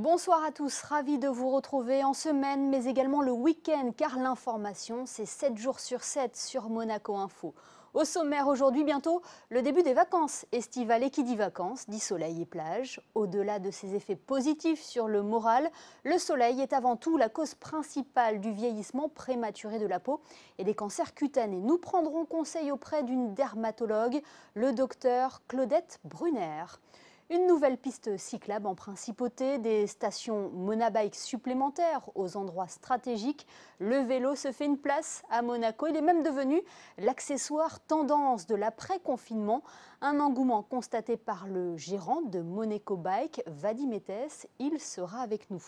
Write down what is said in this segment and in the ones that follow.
Bonsoir à tous, ravi de vous retrouver en semaine mais également le week-end car l'information c'est 7 jours sur 7 sur Monaco Info. Au sommaire aujourd'hui bientôt le début des vacances estivales et qui dit vacances dit soleil et plage. Au-delà de ses effets positifs sur le moral, le soleil est avant tout la cause principale du vieillissement prématuré de la peau et des cancers cutanés. Nous prendrons conseil auprès d'une dermatologue, le docteur Claudette Brunner. Une nouvelle piste cyclable en principauté, des stations Monabike supplémentaires aux endroits stratégiques. Le vélo se fait une place à Monaco. Il est même devenu l'accessoire tendance de l'après-confinement. Un engouement constaté par le gérant de Monaco Bike, Vadim Etes. Il sera avec nous.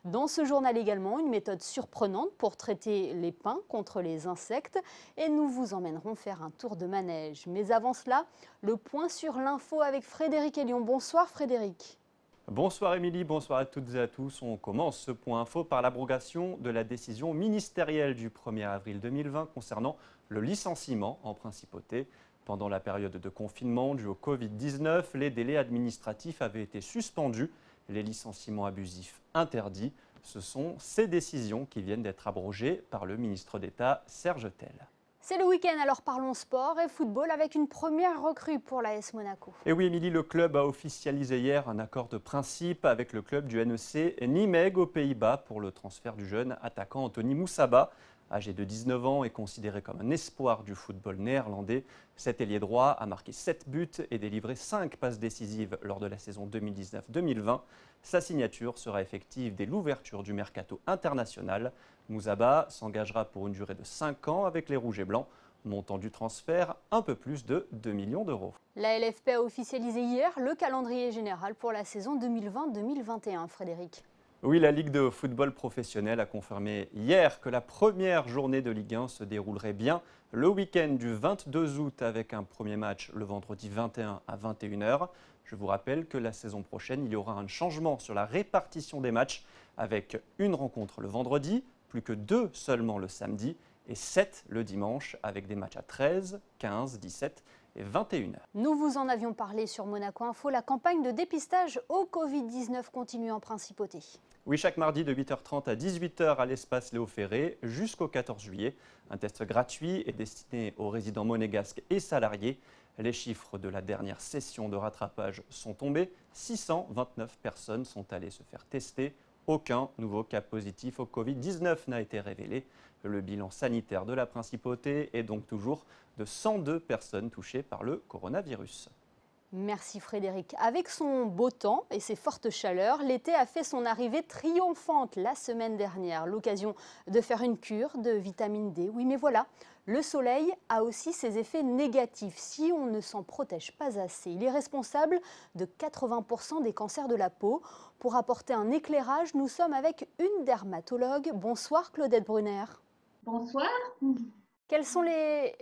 Dans ce journal également, une méthode surprenante pour traiter les pins contre les insectes. Et nous vous emmènerons faire un tour de manège. Mais avant cela, le point sur l'info avec Frédéric Elion. Bonsoir Frédéric. Bonsoir Émilie, bonsoir à toutes et à tous. On commence ce point info par l'abrogation de la décision ministérielle du 1er avril 2020 concernant le licenciement en principauté. Pendant la période de confinement due au Covid-19, les délais administratifs avaient été suspendus, les licenciements abusifs interdits. Ce sont ces décisions qui viennent d'être abrogées par le ministre d'État Serge Tell. C'est le week-end, alors parlons sport et football avec une première recrue pour l'AS Monaco. Et oui, Émilie, le club a officialisé hier un accord de principe avec le club du NEC Nijmegen aux Pays-Bas pour le transfert du jeune attaquant Anthony Moussaba. Âgé de 19 ans et considéré comme un espoir du football néerlandais, cet ailier droit a marqué 7 buts et délivré 5 passes décisives lors de la saison 2019-2020. Sa signature sera effective dès l'ouverture du mercato international. Moussaba s'engagera pour une durée de 5 ans avec les Rouges et Blancs. Montant du transfert, un peu plus de 2 millions d'euros. La LFP a officialisé hier le calendrier général pour la saison 2020-2021, Frédéric. Oui, la Ligue de football professionnel a confirmé hier que la première journée de Ligue 1 se déroulerait bien le week-end du 22 août avec un premier match le vendredi 21 à 21h. Je vous rappelle que la saison prochaine, il y aura un changement sur la répartition des matchs avec une rencontre le vendredi, plus que 2 seulement le samedi et 7 le dimanche avec des matchs à 13, 15, 17 et 21h. Nous vous en avions parlé sur Monaco Info, la campagne de dépistage au Covid-19 continue en principauté. Oui, chaque mardi de 8h30 à 18h à l'espace Léo Ferré jusqu'au 14 juillet. Un test gratuit est destiné aux résidents monégasques et salariés. Les chiffres de la dernière session de rattrapage sont tombés. 629 personnes sont allées se faire tester. Aucun nouveau cas positif au Covid-19 n'a été révélé. Le bilan sanitaire de la principauté est donc toujours de 102 personnes touchées par le coronavirus. Merci Frédéric. Avec son beau temps et ses fortes chaleurs, l'été a fait son arrivée triomphante la semaine dernière. L'occasion de faire une cure de vitamine D. Oui, mais voilà, le soleil a aussi ses effets négatifs si on ne s'en protège pas assez. Il est responsable de 80% des cancers de la peau. Pour apporter un éclairage, nous sommes avec une dermatologue. Bonsoir Claudette Brunner. Bonsoir. Quelles sont les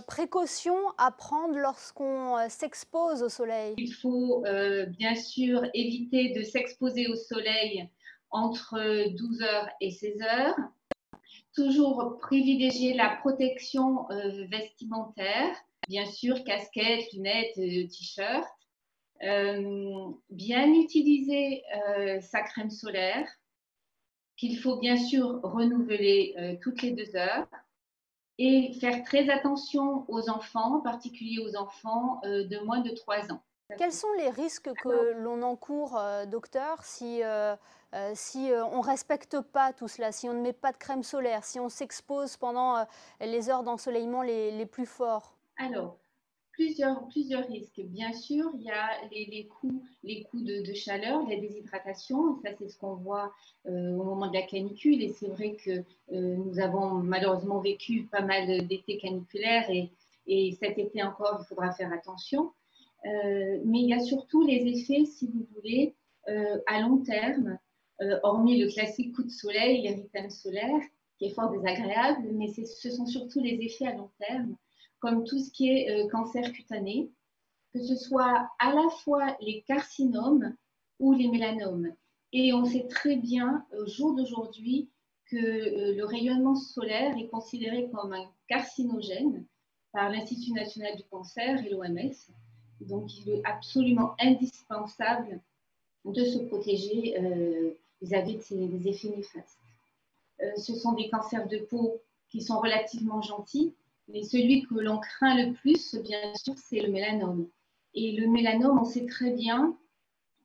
précautions à prendre lorsqu'on s'expose au soleil? Il faut bien sûr éviter de s'exposer au soleil entre 12h et 16h. Toujours privilégier la protection vestimentaire, bien sûr casquette, lunettes, t-shirt. Bien utiliser sa crème solaire qu'il faut bien sûr renouveler toutes les 2 heures. Et faire très attention aux enfants, en particulier aux enfants de moins de 3 ans. Quels sont les risques que l'on encourt, docteur, si on ne respecte pas tout cela, si on ne met pas de crème solaire, si on s'expose pendant les heures d'ensoleillement les plus forts? Alors, plusieurs risques. Bien sûr, il y a les coups de chaleur, la déshydratation. Ça, c'est ce qu'on voit au moment de la canicule. Et c'est vrai que nous avons malheureusement vécu pas mal d'étés caniculaires. Et cet été encore, il faudra faire attention. Mais il y a surtout les effets, si vous voulez, à long terme, hormis le classique coup de soleil, l'érythème solaire, qui est fort désagréable. Mais ce sont surtout les effets à long terme, comme tout ce qui est cancer cutané, que ce soit à la fois les carcinomes ou les mélanomes. Et on sait très bien, au jour d'aujourd'hui, que le rayonnement solaire est considéré comme un carcinogène par l'Institut national du cancer et l'OMS. Donc, il est absolument indispensable de se protéger vis-à-vis des effets néfastes. Ce sont des cancers de peau qui sont relativement gentils, mais celui que l'on craint le plus, bien sûr, c'est le mélanome. Et le mélanome, on sait très bien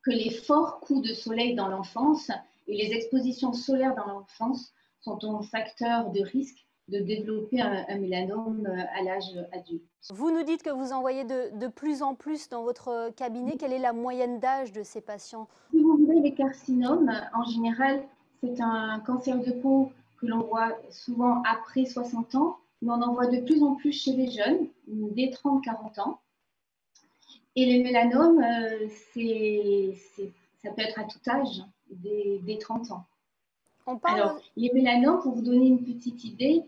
que les forts coups de soleil dans l'enfance et les expositions solaires dans l'enfance sont un facteur de risque de développer un mélanome à l'âge adulte. Vous nous dites que vous en voyez de plus en plus dans votre cabinet. Quelle est la moyenne d'âge de ces patients? Si vous voulez, les carcinomes, en général, c'est un cancer de peau que l'on voit souvent après 60 ans, mais on en voit de plus en plus chez les jeunes, dès 30-40 ans. Et les mélanomes, ça peut être à tout âge, dès 30 ans. Alors, les mélanomes, pour vous donner une petite idée,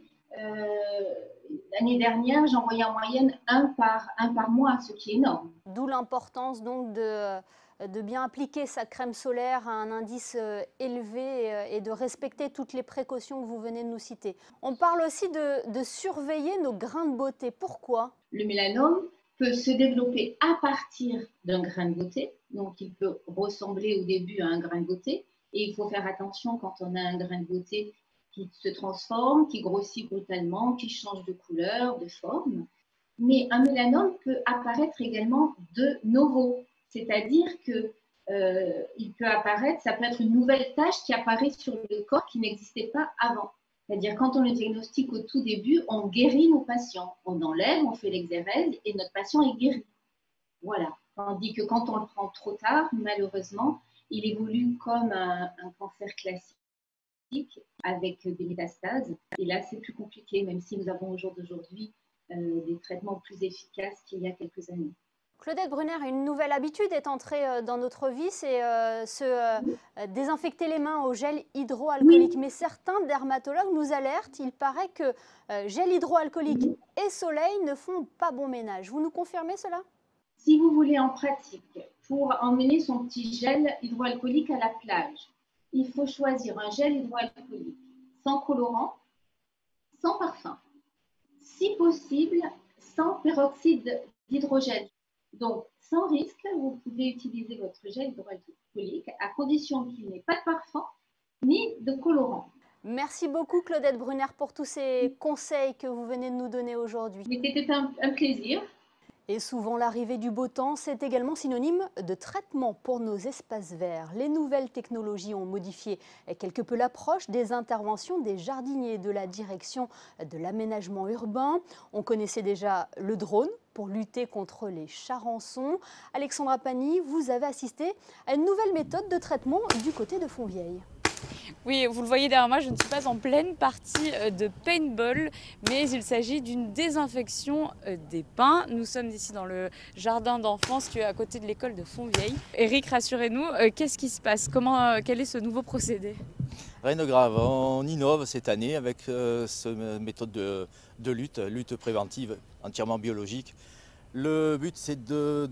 l'année dernière, j'en voyais en moyenne un par mois, ce qui est énorme. D'où l'importance donc de bien appliquer sa crème solaire à un indice élevé et de respecter toutes les précautions que vous venez de nous citer. On parle aussi de surveiller nos grains de beauté. Pourquoi? Le mélanome peut se développer à partir d'un grain de beauté, donc il peut ressembler au début à un grain de beauté. Et il faut faire attention quand on a un grain de beauté qui se transforme, qui grossit brutalement, qui change de couleur, de forme. Mais un mélanome peut apparaître également de novo, c'est-à-dire qu'il peut apparaître, ça peut être une nouvelle tache qui apparaît sur le corps qui n'existait pas avant. C'est-à-dire quand on le diagnostique au tout début, on guérit nos patients. On enlève, on fait l'exérèse et notre patient est guéri. Voilà. Tandis que quand on le prend trop tard, malheureusement, il évolue comme un cancer classique avec des métastases. Et là, c'est plus compliqué, même si nous avons au jour d'aujourd'hui des traitements plus efficaces qu'il y a quelques années. Claudette Brunner, une nouvelle habitude est entrée dans notre vie, c'est se désinfecter les mains au gel hydroalcoolique. Oui. Mais certains dermatologues nous alertent, il paraît que gel hydroalcoolique et soleil ne font pas bon ménage. Vous nous confirmez cela? Si vous voulez en pratique, pour emmener son petit gel hydroalcoolique à la plage, il faut choisir un gel hydroalcoolique sans colorant, sans parfum, si possible sans peroxyde d'hydrogène. Donc, sans risque, vous pouvez utiliser votre gel hydroalcoolique à condition qu'il n'ait pas de parfum ni de colorant. Merci beaucoup Claudette Brunner pour tous ces conseils que vous venez de nous donner aujourd'hui. C'était un plaisir. Et souvent, l'arrivée du beau temps, c'est également synonyme de traitement pour nos espaces verts. Les nouvelles technologies ont modifié quelque peu l'approche des interventions des jardiniers de la direction de l'aménagement urbain. On connaissait déjà le drone pour lutter contre les charançons. Alexandra Pani, vous avez assisté à une nouvelle méthode de traitement du côté de Fontvieille. Oui, vous le voyez derrière moi, je ne suis pas en pleine partie de paintball, mais il s'agit d'une désinfection des pins. Nous sommes ici dans le jardin d'enfance qui est à côté de l'école de Fontvieille. Eric, rassurez-nous, qu'est-ce qui se passe? Quel est ce nouveau procédé? Rien de grave, on innove cette année avec cette méthode de lutte préventive entièrement biologique. Le but, c'est de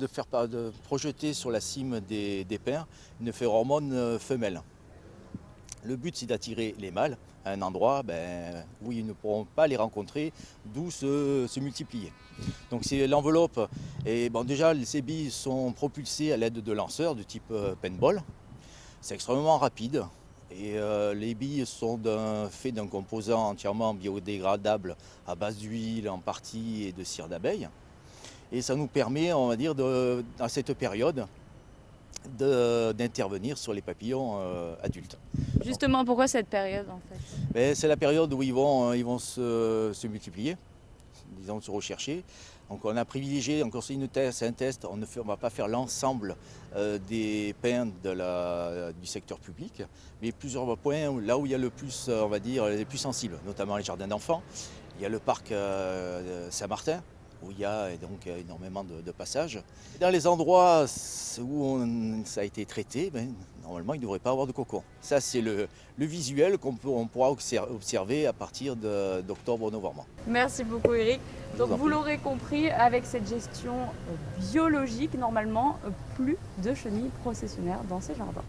projeter sur la cime des pins une phéromone femelle. Le but, c'est d'attirer les mâles à un endroit où ils ne pourront pas les rencontrer, d'où se multiplier. Donc c'est l'enveloppe. Et bon, déjà, ces billes sont propulsées à l'aide de lanceurs de type paintball. C'est extrêmement rapide. Et les billes sont faites d'un composant entièrement biodégradable à base d'huile en partie et de cire d'abeille. Et ça nous permet, on va dire, à cette période, d'intervenir sur les papillons adultes. Justement, pourquoi cette période en fait? C'est la période où ils vont se multiplier, disons se rechercher. Donc on a privilégié, encore c'est un test, on ne va pas faire l'ensemble des pins du secteur public, mais plusieurs points là où il y a le plus, on va dire, les plus sensibles, notamment les jardins d'enfants. Il y a le parc Saint-Martin, où il y a donc énormément de passages. Dans les endroits où ça a été traité, normalement il ne devrait pas avoir de cocon. Ça c'est le visuel qu'on pourra observer à partir d'octobre-novembre. Merci beaucoup Eric. Donc vous l'aurez compris, avec cette gestion biologique, normalement, plus de chenilles processionnaires dans ces jardins.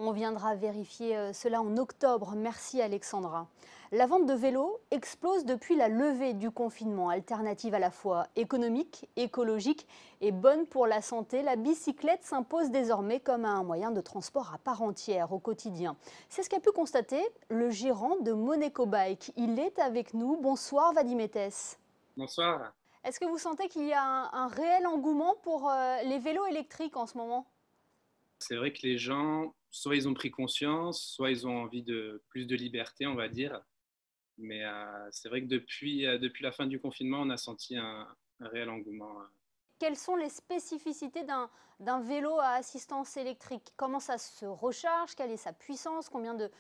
On viendra vérifier cela en octobre. Merci Alexandra. La vente de vélos explose depuis la levée du confinement. Alternative à la fois économique, écologique et bonne pour la santé, la bicyclette s'impose désormais comme un moyen de transport à part entière au quotidien. C'est ce qu'a pu constater le gérant de Monaco Bike. Il est avec nous. Bonsoir Vadim Etès. Bonsoir. Est-ce que vous sentez qu'il y a un réel engouement pour les vélos électriques en ce moment? C'est vrai que les gens, soit ils ont pris conscience, soit ils ont envie de plus de liberté, on va dire. Mais c'est vrai que depuis la fin du confinement, on a senti un réel engouement. Quelles sont les spécificités d'un vélo à assistance électrique? Comment ça se recharge? Quelle est sa puissance? Combien de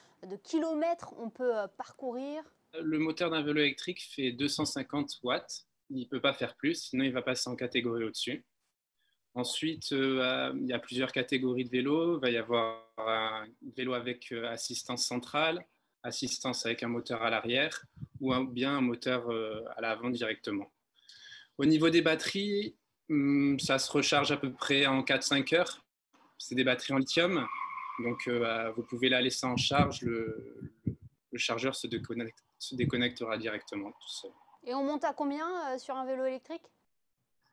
kilomètres on peut parcourir? Le moteur d'un vélo électrique fait 250 watts. Il ne peut pas faire plus, sinon il va passer en catégorie au-dessus. Ensuite, il y a plusieurs catégories de vélos. Il va y avoir un vélo avec assistance centrale, assistance avec un moteur à l'arrière ou bien un moteur à l'avant directement. Au niveau des batteries, ça se recharge à peu près en 4-5 heures. C'est des batteries en lithium, donc vous pouvez la laisser en charge. Le chargeur se déconnectera directement tout seul. Et on monte à combien sur un vélo électrique?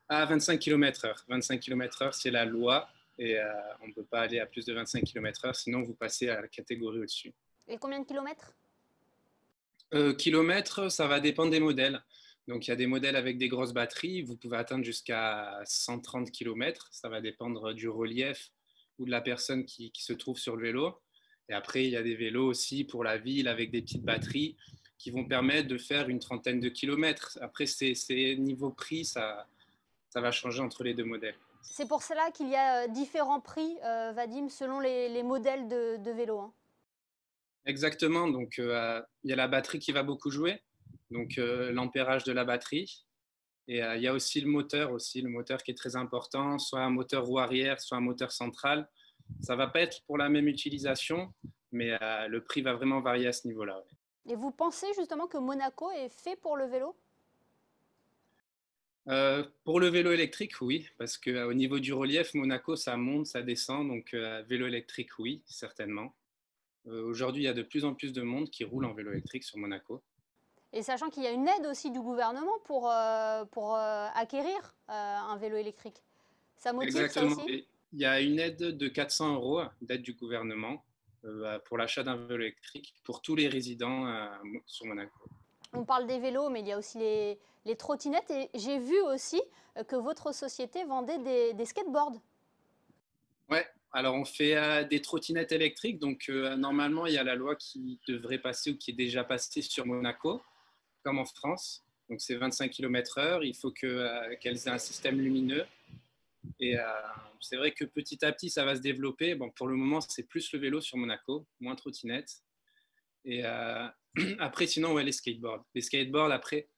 À 25 km/h. 25 km/h, c'est la loi et on ne peut pas aller à plus de 25 km/h, sinon vous passez à la catégorie au-dessus. Et combien de kilomètres? Kilomètres, ça va dépendre des modèles. Donc, il y a des modèles avec des grosses batteries. Vous pouvez atteindre jusqu'à 130 km. Ça va dépendre du relief ou de la personne qui se trouve sur le vélo. Et après, il y a des vélos aussi pour la ville avec des petites batteries qui vont permettre de faire une trentaine de kilomètres. Après, c'est niveau prix, ça va changer entre les deux modèles. C'est pour cela qu'il y a différents prix, Vadim, selon les modèles de vélo. Hein. Exactement. Donc, il y a la batterie qui va beaucoup jouer. Donc, l'ampérage de la batterie. Et il y a aussi le moteur qui est très important, soit un moteur roue arrière, soit un moteur central. Ça ne va pas être pour la même utilisation, mais le prix va vraiment varier à ce niveau-là. Et vous pensez justement que Monaco est fait pour le vélo? Pour le vélo électrique, oui, parce qu'au niveau du relief, Monaco, ça monte, ça descend. Donc, vélo électrique, oui, certainement. Aujourd'hui, il y a de plus en plus de monde qui roule en vélo électrique sur Monaco. Et sachant qu'il y a une aide aussi du gouvernement pour acquérir un vélo électrique. Ça motive. Exactement. Ça aussi? Il y a une aide de 400 € d'aide du gouvernement pour l'achat d'un vélo électrique pour tous les résidents sur Monaco. On parle des vélos, mais il y a aussi les trottinettes. Et j'ai vu aussi que votre société vendait des skateboards. Ouais, alors on fait des trottinettes électriques. Donc normalement, il y a la loi qui devrait passer ou qui est déjà passée sur Monaco, comme en France. Donc c'est 25 km/h. Il faut qu'elles aient un système lumineux. Et c'est vrai que petit à petit, ça va se développer. Bon, pour le moment, c'est plus le vélo sur Monaco, moins trottinette. Et après, sinon, ouais, les skateboards. Les skateboards, après,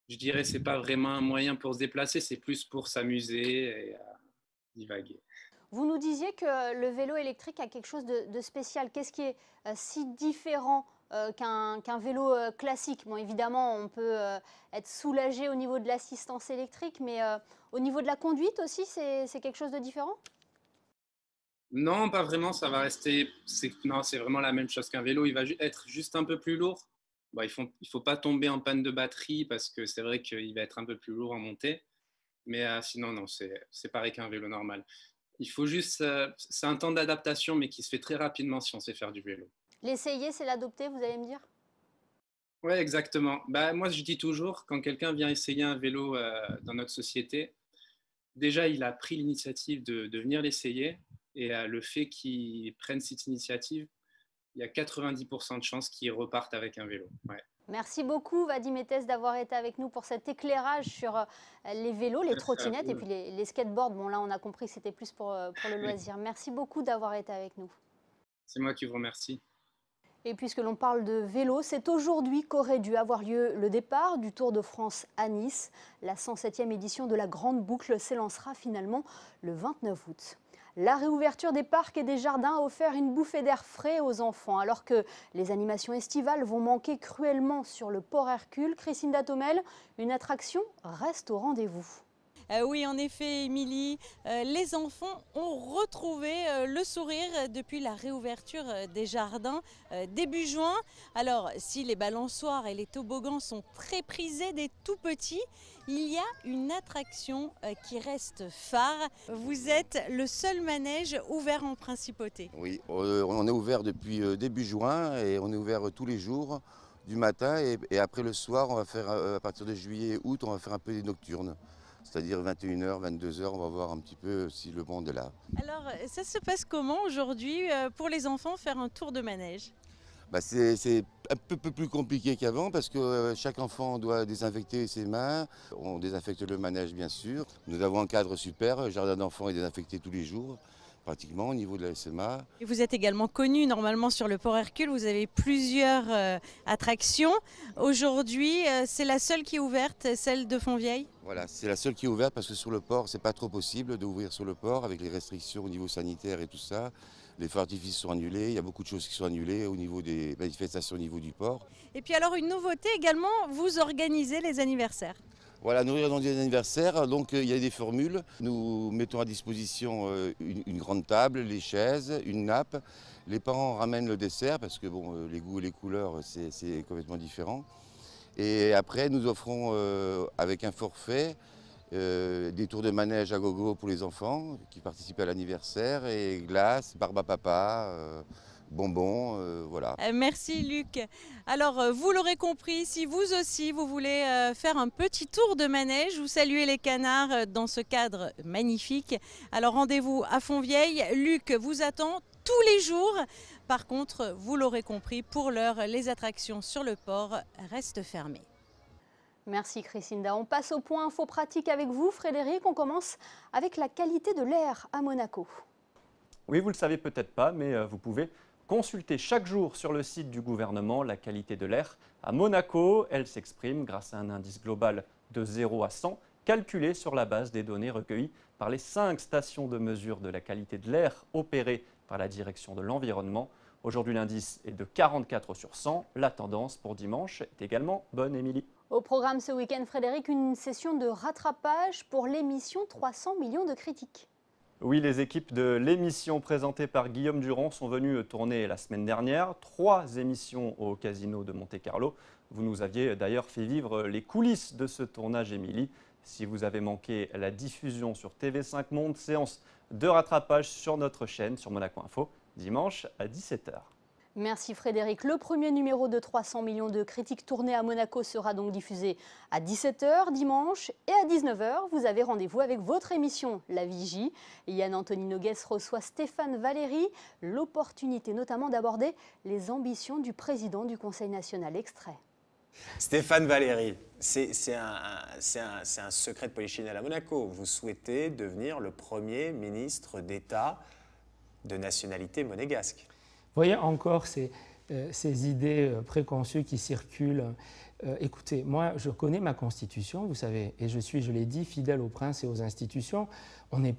je dirais, c'est pas vraiment un moyen pour se déplacer, c'est plus pour s'amuser et divaguer. Vous nous disiez que le vélo électrique a quelque chose de spécial. Qu'est-ce qui est si différent qu'un vélo classique? Bon, évidemment, on peut être soulagé au niveau de l'assistance électrique, mais au niveau de la conduite aussi, c'est quelque chose de différent? Non, pas vraiment, ça va rester. Non, c'est vraiment la même chose qu'un vélo. Il va être juste un peu plus lourd. Bon, il faut pas tomber en panne de batterie parce que c'est vrai qu'il va être un peu plus lourd en montée. Mais sinon, non, c'est pareil qu'un vélo normal. Il faut juste. C'est un temps d'adaptation, mais qui se fait très rapidement si on sait faire du vélo. L'essayer, c'est l'adopter, vous allez me dire? Oui, exactement. Bah, moi, je dis toujours, quand quelqu'un vient essayer un vélo dans notre société, déjà, il a pris l'initiative de venir l'essayer. Et le fait qu'il prenne cette initiative, il y a 90% de chances qu'il reparte avec un vélo. Ouais. Merci beaucoup Vadim Etès d'avoir été avec nous pour cet éclairage sur les vélos, les trottinettes et puis les skateboards. Bon là on a compris que c'était plus pour le loisir. Merci beaucoup d'avoir été avec nous. C'est moi qui vous remercie. Et puisque l'on parle de vélo, c'est aujourd'hui qu'aurait dû avoir lieu le départ du Tour de France à Nice. La 107e édition de la Grande Boucle s'élancera finalement le 29 août. La réouverture des parcs et des jardins a offert une bouffée d'air frais aux enfants. Alors que les animations estivales vont manquer cruellement sur le port Hercule, Christine Datomel, une attraction reste au rendez-vous. Oui, en effet, Émilie, les enfants ont retrouvé le sourire depuis la réouverture des jardins début juin. Alors, si les balançoires et les toboggans sont très prisés des tout petits, il y a une attraction qui reste phare. Vous êtes le seul manège ouvert en principauté. Oui, on est ouvert depuis début juin et on est ouvert tous les jours du matin et après le soir, on va faire à partir de juillet et août, on va faire un peu des nocturnes. C'est-à-dire 21h, 22h, on va voir un petit peu si le monde est là. Alors, ça se passe comment aujourd'hui pour les enfants faire un tour de manège? C'est un peu plus compliqué qu'avant parce que chaque enfant doit désinfecter ses mains. On désinfecte le manège bien sûr. Nous avons un cadre super, le jardin d'enfants est désinfecté tous les jours, pratiquement au niveau de la SMA. Et vous êtes également connu normalement sur le port Hercule, vous avez plusieurs attractions. Aujourd'hui, c'est la seule qui est ouverte, celle de Fontvieille? Voilà, c'est la seule qui est ouverte parce que sur le port, c'est pas trop possible d'ouvrir sur le port avec les restrictions au niveau sanitaire et tout ça. Les feux d'artifice sont annulés, il y a beaucoup de choses qui sont annulées au niveau des manifestations au niveau du port. Et puis alors une nouveauté également, vous organisez les anniversaires. Voilà, nous organisons des anniversaires, donc il y a des formules. Nous mettons à disposition une grande table, les chaises, une nappe. Les parents ramènent le dessert parce que bon, les goûts et les couleurs, c'est complètement différent. Et après, nous offrons avec un forfait des tours de manège à gogo pour les enfants qui participent à l'anniversaire et glace, barbe à papa, bonbons, voilà. Merci Luc. Alors vous l'aurez compris, si vous aussi vous voulez faire un petit tour de manège ou saluer les canards dans ce cadre magnifique, alors rendez-vous à Fontvieille. Luc vous attend tous les jours. Par contre, vous l'aurez compris, pour l'heure, les attractions sur le port restent fermées. Merci Christinda. On passe au point info pratique avec vous, Frédéric. On commence avec la qualité de l'air à Monaco. Oui, vous ne le savez peut-être pas, mais vous pouvez consulter chaque jour sur le site du gouvernement la qualité de l'air à Monaco. Elle s'exprime grâce à un indice global de 0 à 100, calculé sur la base des données recueillies par les 5 stations de mesure de la qualité de l'air opérées par la direction de l'environnement. Aujourd'hui, l'indice est de 44 sur 100. La tendance pour dimanche est également bonne, Émilie. Au programme ce week-end, Frédéric, une session de rattrapage pour l'émission 300 millions de critiques. Oui, les équipes de l'émission présentée par Guillaume Durand sont venues tourner la semaine dernière. 3 émissions au Casino de Monte-Carlo. Vous nous aviez d'ailleurs fait vivre les coulisses de ce tournage, Émilie. Si vous avez manqué la diffusion sur TV5 Monde, séance de rattrapage sur notre chaîne, sur Monaco Info, dimanche à 17h. Merci Frédéric. Le premier numéro de 300 millions de critiques tourné à Monaco sera donc diffusé à 17h dimanche et à 19h. Vous avez rendez-vous avec votre émission La Vigie. Yann Anthony Noguès reçoit Stéphane Valéry. L'opportunité notamment d'aborder les ambitions du président du Conseil national. Extrait. Stéphane Valéry, c'est un secret de polichinelle à Monaco. Vous souhaitez devenir le premier ministre d'État de nationalité monégasque. Vous voyez encore ces idées préconçues qui circulent. Écoutez, moi, je connais ma constitution, vous savez, et je suis, je l'ai dit, fidèle au prince et aux institutions. On ne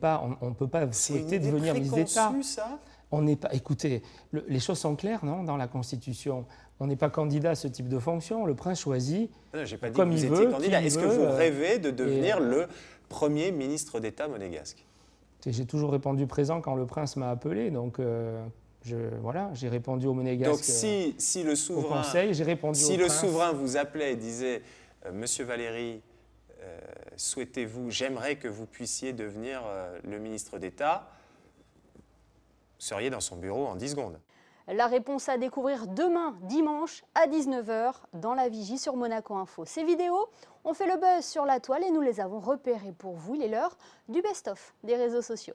peut pas souhaiter devenir ministre d'État. C'est ça ? On n'est pas. Écoutez, les choses sont claires, non, dans la Constitution. On n'est pas candidat à ce type de fonction. Le prince choisit comme il veut. J'ai pas dit que vous étiez candidat. Est-ce que vous rêvez de devenir le premier ministre d'État monégasque ? J'ai toujours répondu présent quand le prince m'a appelé, donc voilà, j'ai répondu au monégasque. Donc si le souverain, au conseil, j'ai répondu si au le prince. souverain vous appelait et disait Monsieur Valéry, souhaitez-vous, j'aimerais que vous puissiez devenir le ministre d'État, vous seriez dans son bureau en 10 secondes. La réponse à découvrir demain, dimanche, à 19h, dans La Vigie sur Monaco Info. Ces vidéos ont fait le buzz sur la toile et nous les avons repérées pour vous. Il est l'heure du best-of des réseaux sociaux.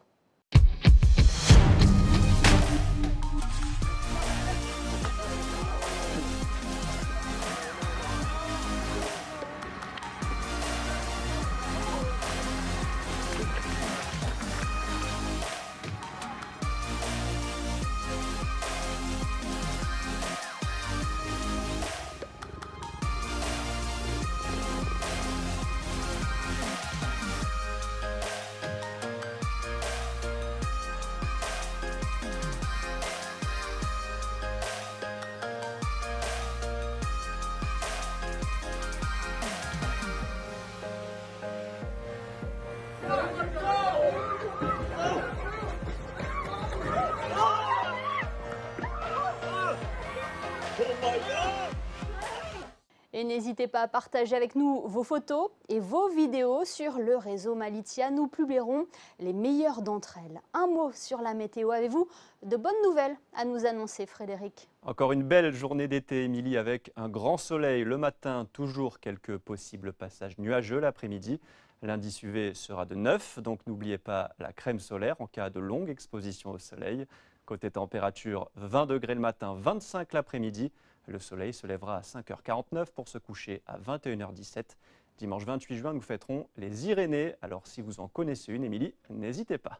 Et n'hésitez pas à partager avec nous vos photos et vos vidéos sur le réseau Malitia. Nous publierons les meilleures d'entre elles. Un mot sur la météo. Avez-vous de bonnes nouvelles à nous annoncer, Frédéric? Encore une belle journée d'été, Émilie, avec un grand soleil le matin, toujours quelques possibles passages nuageux l'après-midi. L'indice UV sera de 9, donc n'oubliez pas la crème solaire en cas de longue exposition au soleil. Côté température, 20 degrés le matin, 25 l'après-midi. Le soleil se lèvera à 5h49 pour se coucher à 21h17. Dimanche 28 juin, nous fêterons les Irénées. Alors si vous en connaissez une, Émilie, n'hésitez pas.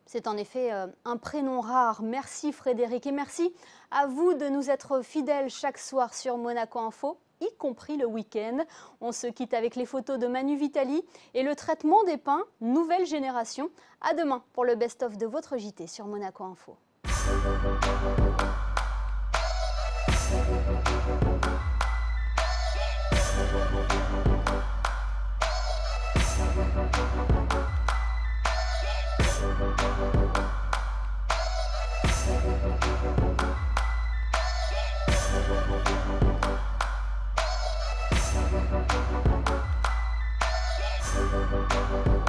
C'est en effet un prénom rare. Merci Frédéric et merci à vous de nous être fidèles chaque soir sur Monaco Info, y compris le week-end. On se quitte avec les photos de Manu Vitali et le traitement des pins, nouvelle génération. À demain pour le best-of de votre JT sur Monaco Info. Thank you.